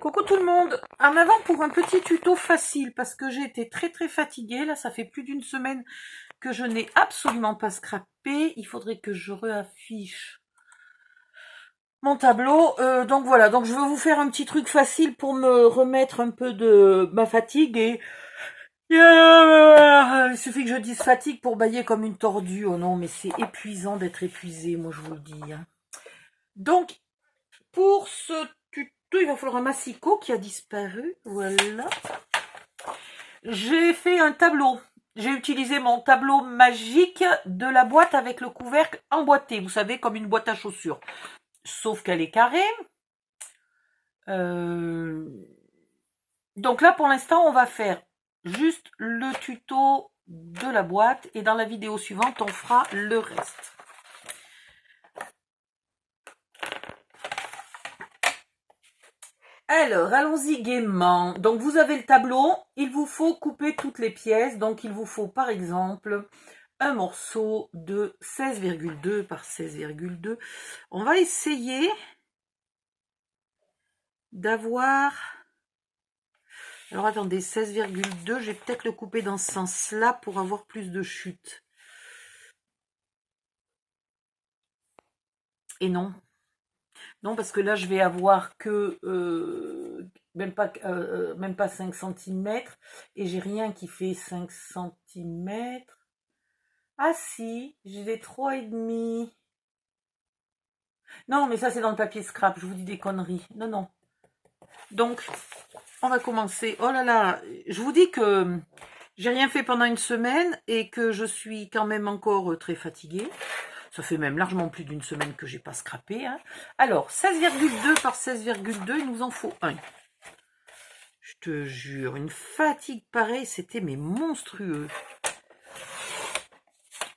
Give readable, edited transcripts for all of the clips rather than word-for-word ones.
Coucou tout le monde, en avant pour un petit tuto facile parce que j'ai été très fatiguée, là ça fait plus d'une semaine que je n'ai absolument pas scrappé, il faudrait que je réaffiche mon tableau, donc voilà, donc je vais vous faire un petit truc facile pour me remettre un peu de ma fatigue et il suffit que je dise fatigue pour bâiller comme une tordue, oh non mais c'est épuisant d'être épuisé, moi je vous le dis. Donc pour ce tuto, il va falloir un massicot qui a disparu. Voilà. J'ai fait un tableau. J'ai utilisé mon tableau magique de la boîte avec le couvercle emboîté. Vous savez, comme une boîte à chaussures. Sauf qu'elle est carrée. Donc là, pour l'instant, on va faire juste le tuto de la boîte. Et dans la vidéo suivante, on fera le reste. Alors, allons-y gaiement. Donc, vous avez le tableau. Il vous faut couper toutes les pièces. Donc, il vous faut, par exemple, un morceau de 16,2 par 16,2. On va essayer d'avoir... Alors, attendez, 16,2. Je vais peut-être le couper dans ce sens-là pour avoir plus de chute. Et non. Non, parce que là, je vais avoir que... même pas 5 cm. Et j'ai rien qui fait 5 cm. Ah si, j'ai des 3,5. Non, mais ça, c'est dans le papier scrap. Je vous dis des conneries. Non, non. Donc, on va commencer. Oh là là, je vous dis que j'ai rien fait pendant une semaine et que je suis quand même encore très fatiguée. Ça fait même largement plus d'une semaine que j'ai pas scrappé. Hein. Alors, 16,2 par 16,2, il nous en faut un. Je te jure, une fatigue pareille, c'était mais monstrueux.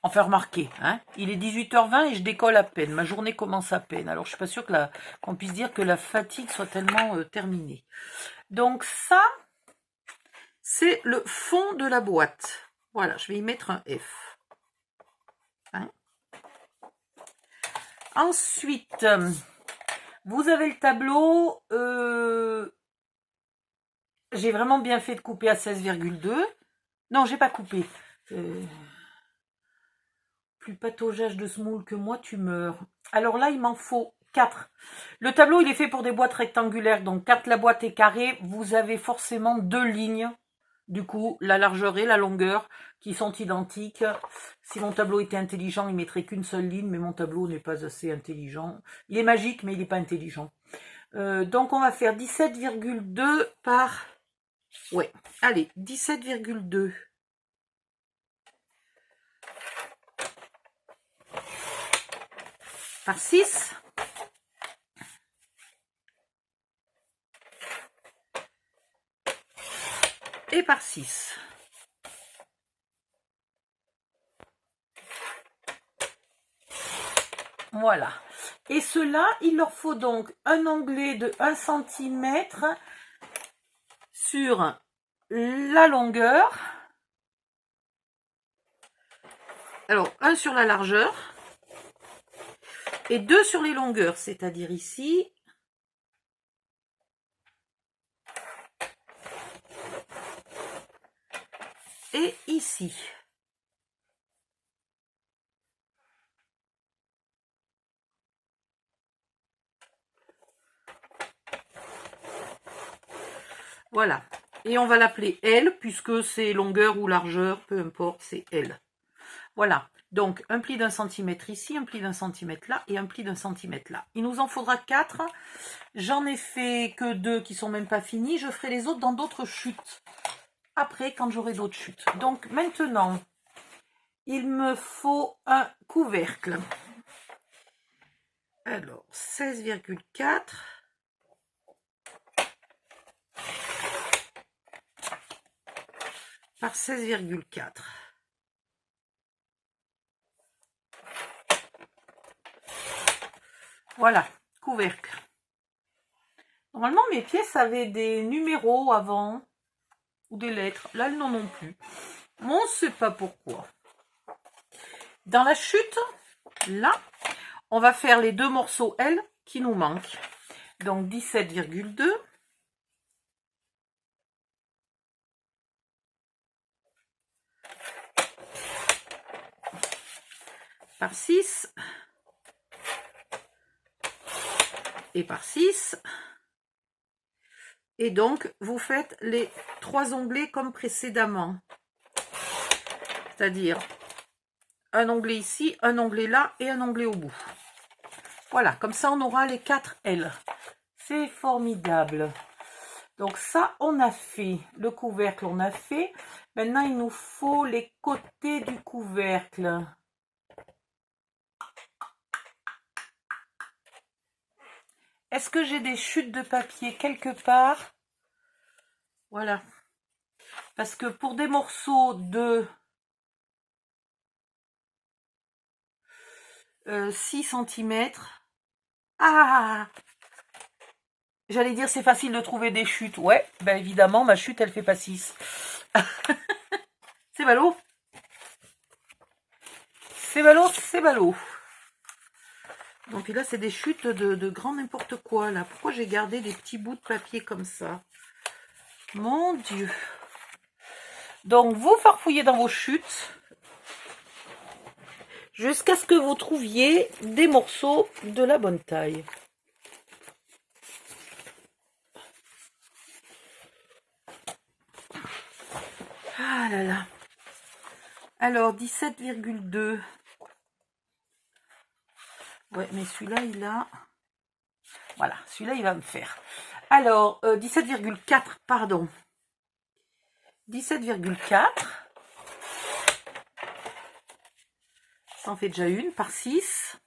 Enfin, remarquez, hein, il est 18h20 et je décolle à peine. Ma journée commence à peine. Alors, je suis pas sûre qu'on puisse dire que la fatigue soit tellement terminée. Donc, ça, c'est le fond de la boîte. Voilà, je vais y mettre un F. Hein. Ensuite, vous avez le tableau. J'ai vraiment bien fait de couper à 16,2. Non, j'ai pas coupé. Plus pataugeage de semoule que moi, tu meurs. Alors là, il m'en faut 4. Le tableau, il est fait pour des boîtes rectangulaires. Donc, quand la boîte est carrée, vous avez forcément 2 lignes. Du coup, la largeur et la longueur qui sont identiques. Si mon tableau était intelligent, il ne mettrait qu'une seule ligne, mais mon tableau n'est pas assez intelligent. Il est magique, mais il n'est pas intelligent. Donc, on va faire 17,2 par... Ouais, allez, 17,2. Par 6. Et par 6. Voilà. Et cela, il leur faut donc un onglet de 1 cm sur la longueur. Alors, 1 sur la largeur. Et 2 sur les longueurs, c'est-à-dire ici. Et ici. Voilà. Et on va l'appeler L, puisque c'est longueur ou largeur, peu importe, c'est L. Voilà. Donc, un pli d'1 centimètre ici, un pli d'1 centimètre là et un pli d'1 centimètre là. Il nous en faudra 4. J'en ai fait que 2 qui sont même pas finis. Je ferai les autres dans d'autres chutes. Après, quand j'aurai d'autres chutes. Donc, maintenant, il me faut un couvercle. Alors, 16,4. Par 16,4. Voilà, couvercle. Normalement, mes pièces avaient des numéros avant, ou des lettres. Là, elles n'en ont plus. On ne sait pas pourquoi. Dans la chute, là, on va faire les 2 morceaux L qui nous manquent. Donc, 17,2 par 6 et par 6. Et donc, vous faites les 3 onglets comme précédemment. C'est-à-dire un onglet ici, un onglet là et un onglet au bout. Voilà, comme ça on aura les 4 L. C'est formidable. Donc ça, on a fait. Le couvercle, on a fait. Maintenant, il nous faut les côtés du couvercle. Est-ce que j'ai des chutes de papier quelque part? Voilà. Parce que pour des morceaux de 6 cm, ah, j'allais dire c'est facile de trouver des chutes. Ouais, ben évidemment, ma chute, elle fait pas 6. C'est ballot. C'est ballot, c'est ballot. Donc là, c'est des chutes de grand n'importe quoi, là. Pourquoi j'ai gardé des petits bouts de papier comme ça? Mon Dieu. Donc, vous farfouillez dans vos chutes jusqu'à ce que vous trouviez des morceaux de la bonne taille. Ah là là. Alors, 17,2. Ouais, mais celui-là, il a... Voilà, celui-là, il va me faire. Alors, 17,4, pardon. 17,4. Ça en fait déjà une, par 6.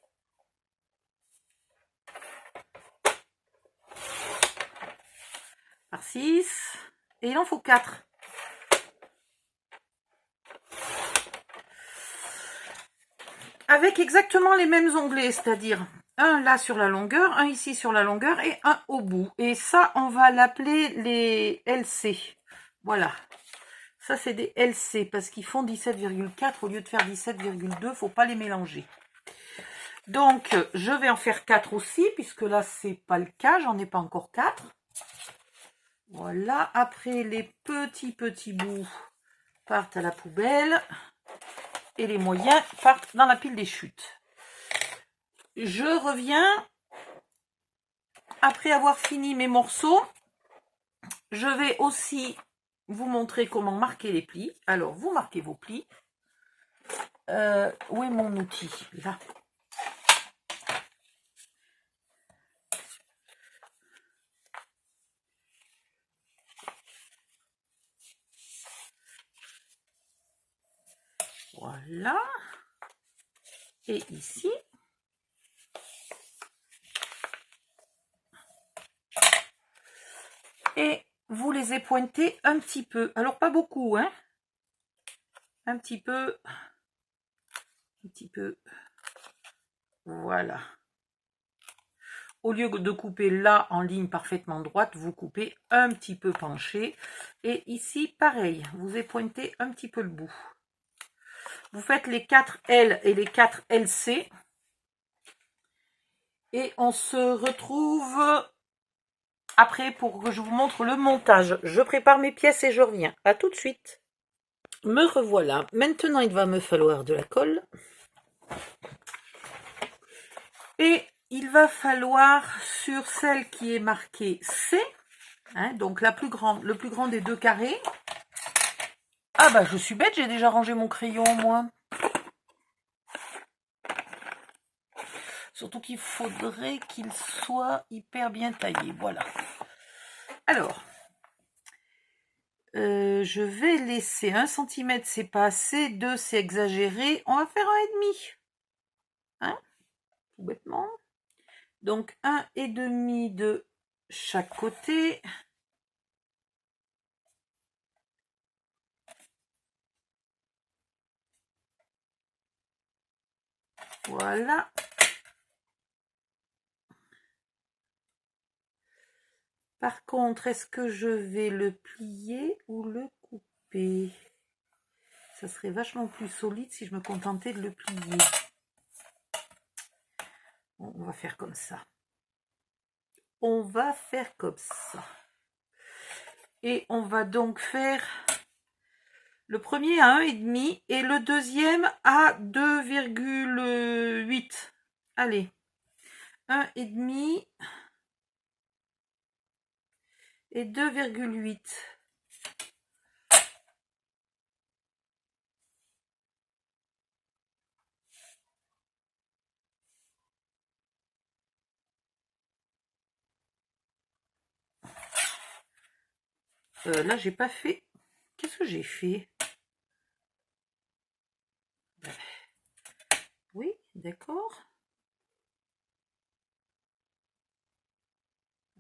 Par 6. Et il en faut 4. Avec exactement les mêmes onglets, c'est-à-dire un là sur la longueur, un ici sur la longueur et un au bout. Et ça, on va l'appeler les LC. Voilà. Ça, c'est des LC parce qu'ils font 17,4 au lieu de faire 17,2. Faut pas les mélanger. Donc, je vais en faire 4 aussi, puisque là, c'est pas le cas. J'en ai pas encore 4. Voilà. Après, les petits bouts partent à la poubelle. Et les moyens partent dans la pile des chutes. Je reviens après avoir fini mes morceaux. Je vais aussi vous montrer comment marquer les plis. Alors, vous marquez vos plis. Où est mon outil? Là. Voilà. Et ici. Et vous les épointez un petit peu. Alors, pas beaucoup, hein. Un petit peu. Un petit peu. Voilà. Au lieu de couper là en ligne parfaitement droite, vous coupez un petit peu penché. Et ici, pareil, vous épointez un petit peu le bout. Vous faites les 4 L et les 4 LC. Et on se retrouve après pour que je vous montre le montage. Je prépare mes pièces et je reviens. À tout de suite. Me revoilà. Maintenant, il va me falloir de la colle. Et il va falloir sur celle qui est marquée C, hein, donc la plus grande, le plus grand des 2 carrés. Ah bah je suis bête, j'ai déjà rangé mon crayon moi. Surtout qu'il faudrait qu'il soit hyper bien taillé, voilà. Alors, je vais laisser 1 cm, c'est pas assez, 2 c'est exagéré, on va faire 1,5. Hein, tout bêtement. Donc 1,5 de chaque côté. Voilà. Par contre, est-ce que je vais le plier ou le couper? Ça serait vachement plus solide si je me contentais de le plier. Bon, on va faire comme ça. On va faire comme ça. Et on va donc faire Le premier à 1,5 et le deuxième à 2,8. Allez, 1,5 et 2,8. Là, j'ai pas fait. Qu'est-ce que j'ai fait? Oui, d'accord.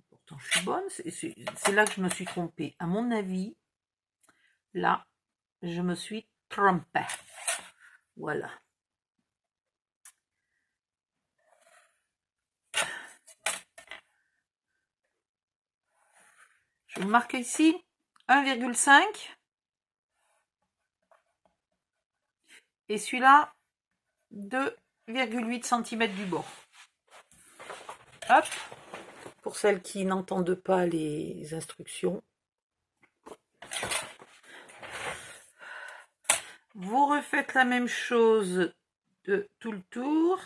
Pourtant, je suis bonne. C'est là que je me suis trompée. À mon avis, là, je me suis trompée. Voilà. Je vous marque ici 1,5. Et celui-là, 2,8 cm du bord. Hop. Pour celles qui n'entendent pas les instructions. Vous refaites la même chose de tout le tour.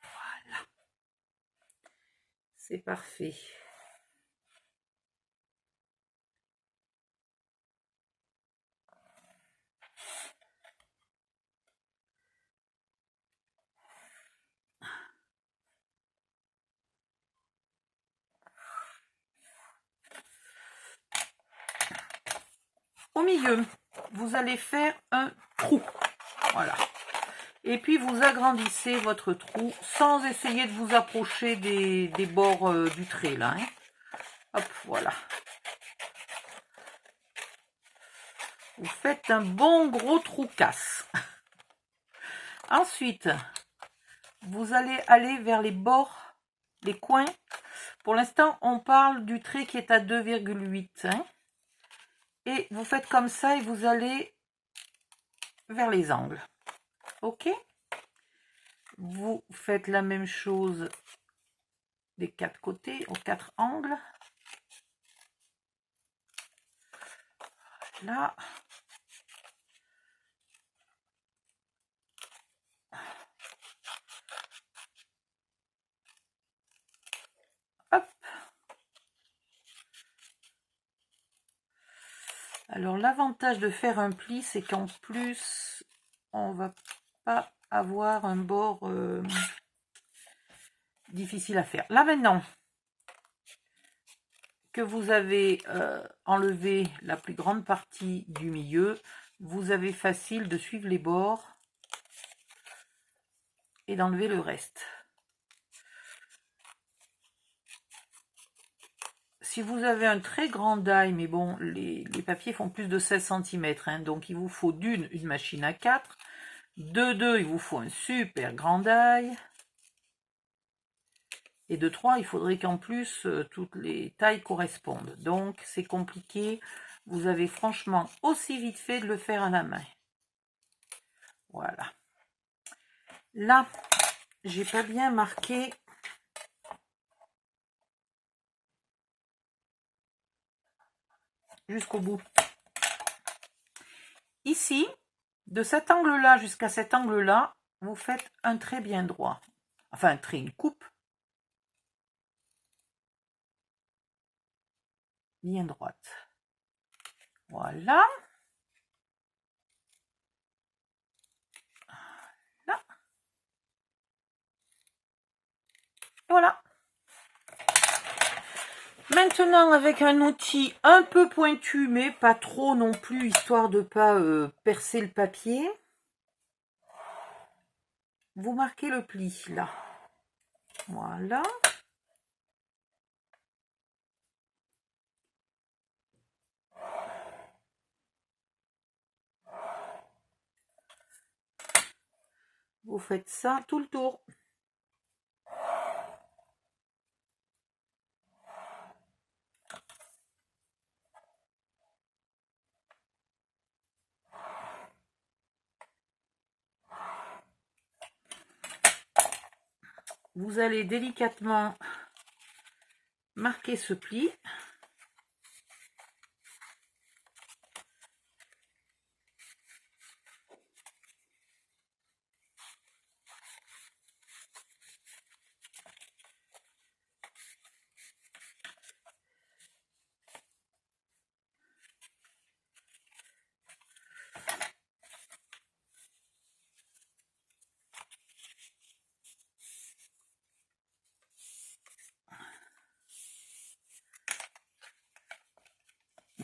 Voilà. C'est parfait. Au milieu, vous allez faire un trou. Voilà. Et puis, vous agrandissez votre trou sans essayer de vous approcher des bords du trait, là. Hein. Hop, voilà. Vous faites un bon gros trou casse. Ensuite, vous allez aller vers les bords, les coins. Pour l'instant, on parle du trait qui est à 2,8. Hein. Et vous faites comme ça et vous allez vers les angles. Ok? Vous faites la même chose des 4 côtés, aux 4 angles. Là. Hop. Alors l'avantage de faire un pli, c'est qu'en plus, on va pas avoir un bord difficile à faire. Là maintenant que vous avez enlevé la plus grande partie du milieu, vous avez facile de suivre les bords et d'enlever le reste. Si vous avez un très grand die, mais bon, les papiers font plus de 16 cm, hein, donc il vous faut d'une, une machine à 4, de 2, il vous faut un super grand die, et de 3, il faudrait qu'en plus, toutes les tailles correspondent. Donc, c'est compliqué, vous avez franchement aussi vite fait de le faire à la main. Voilà. Là, j'ai pas bien marqué jusqu'au bout. Ici, de cet angle-là jusqu'à cet angle-là, vous faites un trait bien droit. Enfin, un trait, une coupe bien droite. Voilà. Là. Voilà. Maintenant, avec un outil un peu pointu, mais pas trop non plus, histoire de ne pas percer le papier, vous marquez le pli, là. Voilà. Vous faites ça tout le tour. vous allez délicatement marquer ce pli.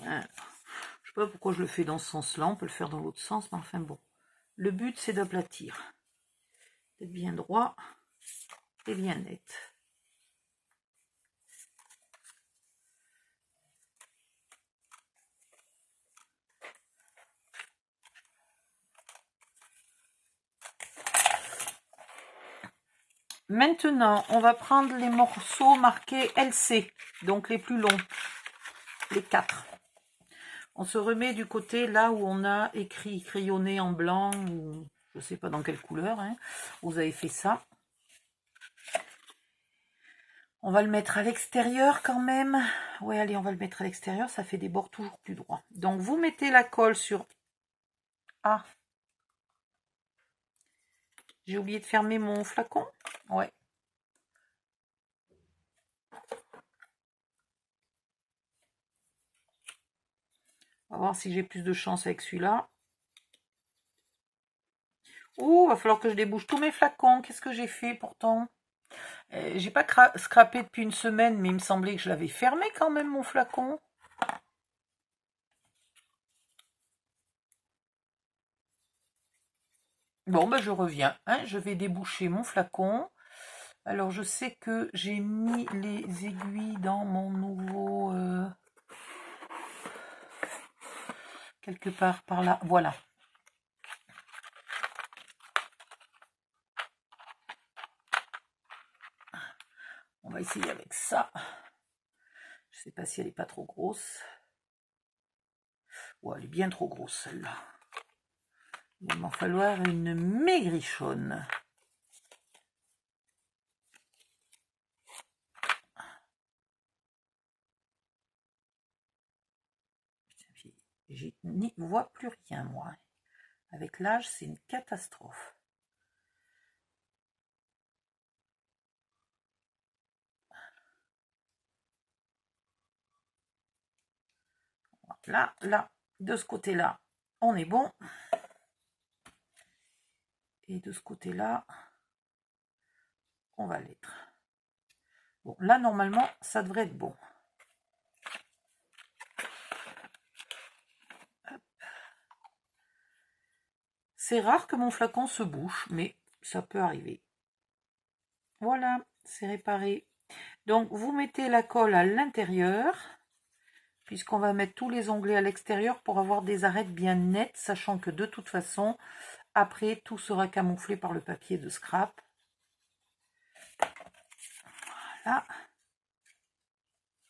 Voilà. Je sais pas pourquoi je le fais dans ce sens-là, on peut le faire dans l'autre sens, mais enfin bon. Le but, c'est d'aplatir. D'être bien droit et bien net. Maintenant, on va prendre les morceaux marqués LC, donc les plus longs, les 4. On se remet du côté là où on a écrit crayonné en blanc, ou je ne sais pas dans quelle couleur, hein, vous avez fait ça. On va le mettre à l'extérieur quand même. Ouais, allez, on va le mettre à l'extérieur, ça fait des bords toujours plus droits. Donc, vous mettez la colle sur... Ah, j'ai oublié de fermer mon flacon. Ouais. On va voir si j'ai plus de chance avec celui-là. Ouh, va falloir que je débouche tous mes flacons. Qu'est-ce que j'ai fait pourtant? J'ai pas scrappé depuis une semaine, mais il me semblait que je l'avais fermé quand même, mon flacon. Bon, ben je reviens. Hein, je vais déboucher mon flacon. Alors, je sais que j'ai mis les aiguilles dans mon nouveau... quelque part par là. Voilà. On va essayer avec ça. Je sais pas si elle est pas trop grosse. Ouais, elle est bien trop grosse, celle-là. Il va m'en falloir une maigrichonne. Je n'y vois plus rien, moi. Avec l'âge, c'est une catastrophe. Là, de ce côté-là, on est bon. Et de ce côté-là, on va l'être. Bon, là, normalement, ça devrait être bon. C'est rare que mon flacon se bouche, mais ça peut arriver. Voilà, c'est réparé. Donc, vous mettez la colle à l'intérieur, puisqu'on va mettre tous les onglets à l'extérieur pour avoir des arêtes bien nettes, sachant que de toute façon, après, tout sera camouflé par le papier de scrap. Voilà.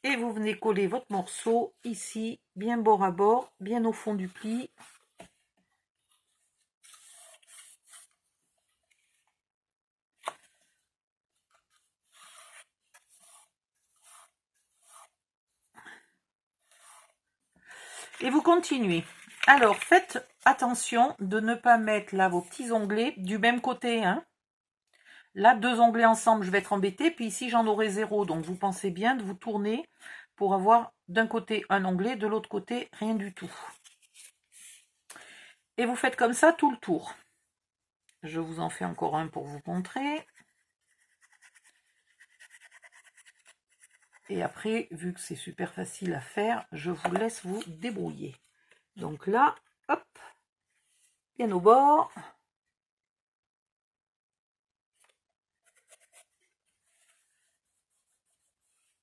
Et vous venez coller votre morceau ici, bien bord à bord, bien au fond du pli. Et vous continuez. Alors, faites attention de ne pas mettre là vos petits onglets du même côté. Hein. Là, 2 onglets ensemble, je vais être embêtée. Puis ici, j'en aurai 0. Donc, vous pensez bien de vous tourner pour avoir d'un côté un onglet, de l'autre côté, rien du tout. Et vous faites comme ça tout le tour. Je vous en fais encore un pour vous montrer. Et après, vu que c'est super facile à faire, je vous laisse vous débrouiller. Donc là, hop, bien au bord.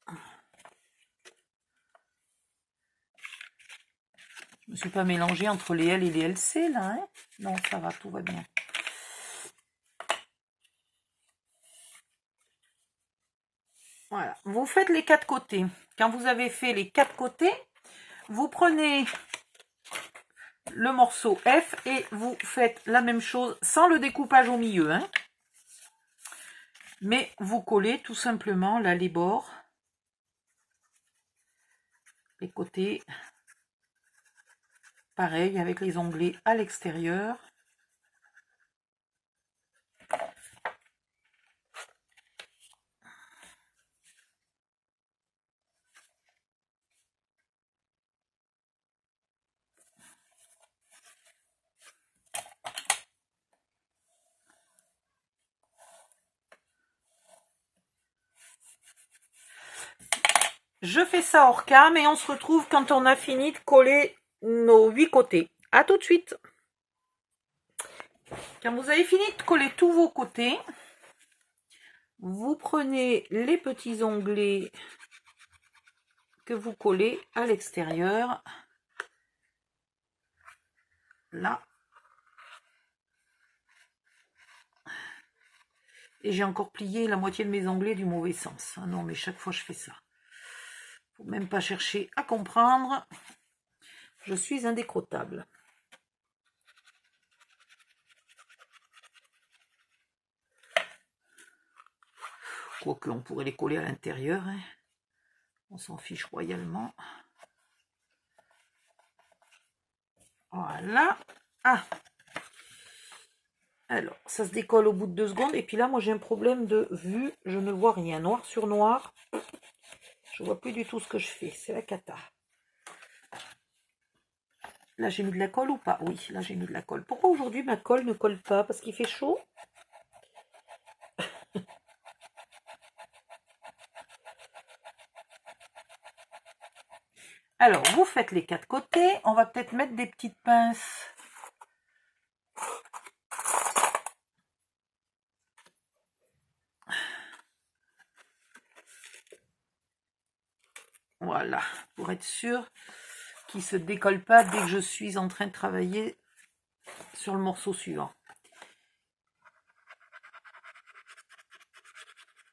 Je ne me suis pas mélangée entre les L et les LC là. Hein, non, ça va, tout va bien. Voilà, vous faites les 4 côtés. Quand vous avez fait les 4 côtés, vous prenez le morceau F et vous faites la même chose sans le découpage au milieu. Hein. Mais vous collez tout simplement là les bords, les côtés, pareil avec les onglets à l'extérieur. Je fais ça hors cam et on se retrouve quand on a fini de coller nos 8 côtés. À tout de suite. Quand vous avez fini de coller tous vos côtés, vous prenez les petits onglets que vous collez à l'extérieur. Là. Et j'ai encore plié la moitié de mes onglets du mauvais sens. Ah non, mais chaque fois je fais ça. Faut même pas chercher à comprendre. Je suis indécrottable. Quoique on pourrait les coller à l'intérieur. Hein. On s'en fiche royalement. Voilà. Ah. Alors, ça se décolle au bout de 2 secondes. Et puis là, moi, j'ai un problème de vue. Je ne vois rien. Noir sur noir. Je vois plus du tout ce que je fais. C'est la cata. Là, j'ai mis de la colle ou pas? Oui, là, j'ai mis de la colle. Pourquoi aujourd'hui, ma colle ne colle pas? Parce qu'il fait chaud? Alors, vous faites les 4 côtés. On va peut-être mettre des petites pinces. Voilà, pour être sûr qu'il ne se décolle pas dès que je suis en train de travailler sur le morceau suivant.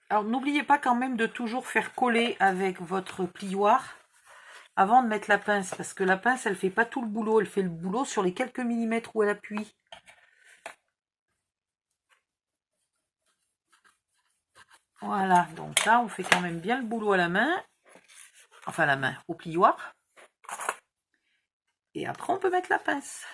Alors, n'oubliez pas quand même de toujours faire coller avec votre plioir avant de mettre la pince, parce que la pince, elle ne fait pas tout le boulot, elle fait le boulot sur les quelques millimètres où elle appuie. Voilà, donc là, on fait quand même bien le boulot à la main, enfin la main, au plioir. Et après, on peut mettre la pince.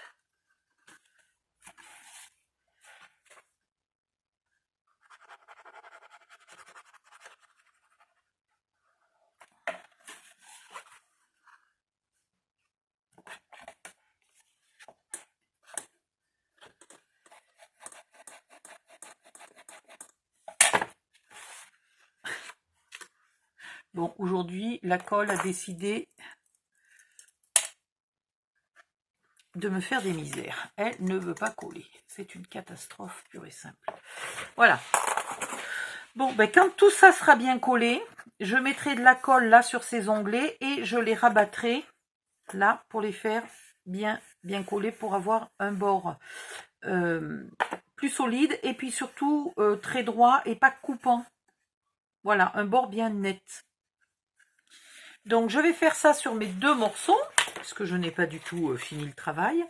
Bon, aujourd'hui, la colle a décidé de me faire des misères. Elle ne veut pas coller. C'est une catastrophe pure et simple. Voilà. Bon, ben quand tout ça sera bien collé, je mettrai de la colle là sur ces onglets et je les rabattrai là pour les faire bien collés pour avoir un bord plus solide et puis surtout très droit et pas coupant. Voilà, un bord bien net. Donc, je vais faire ça sur mes 2 morceaux, parce que je n'ai pas du tout fini le travail.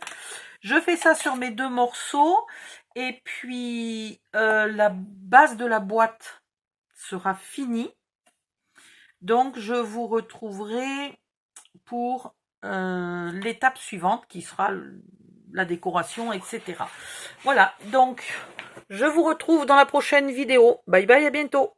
Je fais ça sur mes 2 morceaux, et puis la base de la boîte sera finie. Donc, je vous retrouverai pour l'étape suivante, qui sera la décoration, etc. Voilà, donc, je vous retrouve dans la prochaine vidéo. Bye bye, à bientôt.